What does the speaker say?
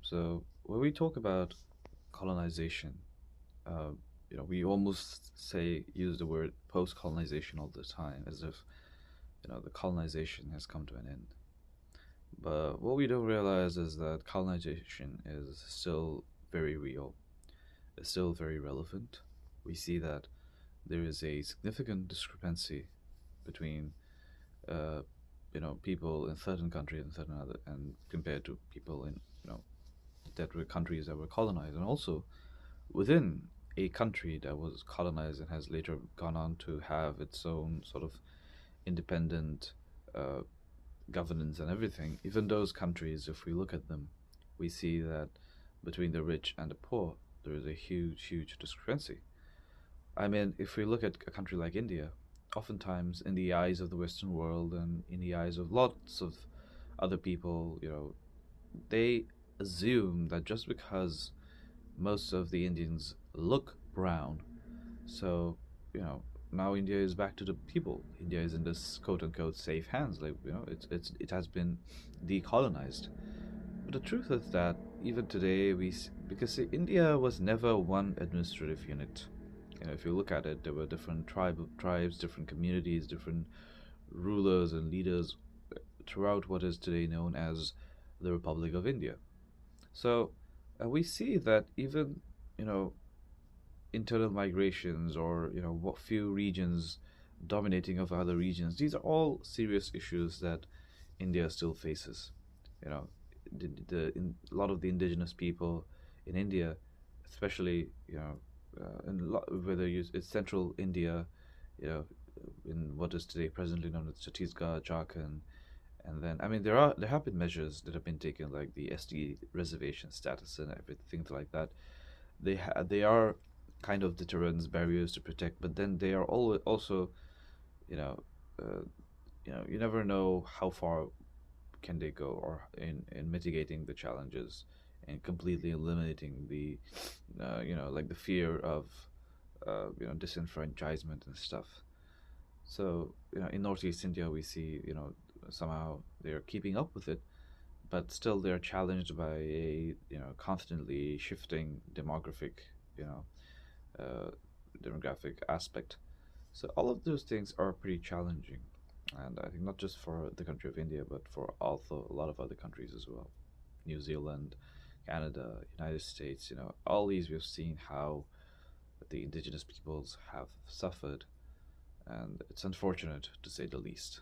So when we talk about colonization, uh, we almost use the word post-colonization all the time, as if the colonization has come to an end. But what we don't realize is that colonization is still very real. It's still very relevant. We see that there is a significant discrepancy between uh, people in certain countries and certain other, and compared to people in that were countries that were colonized, and also within a country that was colonized and has later gone on to have its own sort of independent uh, governance and everything. Even those countries, if we look at them, we see that between the rich and the poor, there is a huge, huge discrepancy. I mean, if we look at a country like India, oftentimes in the eyes of the Western world and in the eyes of lots of other people, they assume that just because most of the Indians look brown, so now India is back to the people. India is in this quote unquote safe hands. Like it has been decolonized. But the truth is that even today because see, India was never one administrative unit. If you look at it, there were different tribes, different communities, different rulers and leaders throughout what is today known as the Republic of India. So we see that even you know internal migrations, or what few regions dominating of other regions, these are all serious issues that India still faces. You know, a lot of the indigenous people in India, especially whether it's central India, you know, in what is today presently known as Chhattisgarh, Jharkhand, and then I mean there have been measures that have been taken like the SD reservation status and everything like that. They are kind of deterrents, barriers to protect, but then they are also you know uh, you never know how far can they go, or in mitigating the challenges and completely eliminating the like the fear of disenfranchisement and stuff. So in Northeast India we see somehow they're keeping up with it, but still they're challenged by a constantly shifting you know uh, demographic aspect. So all of those things are pretty challenging, and I think not just for the country of India, but for also a lot of other countries as well. New Zealand, Canada, United States, all these we've seen how the indigenous peoples have suffered, and it's unfortunate to say the least.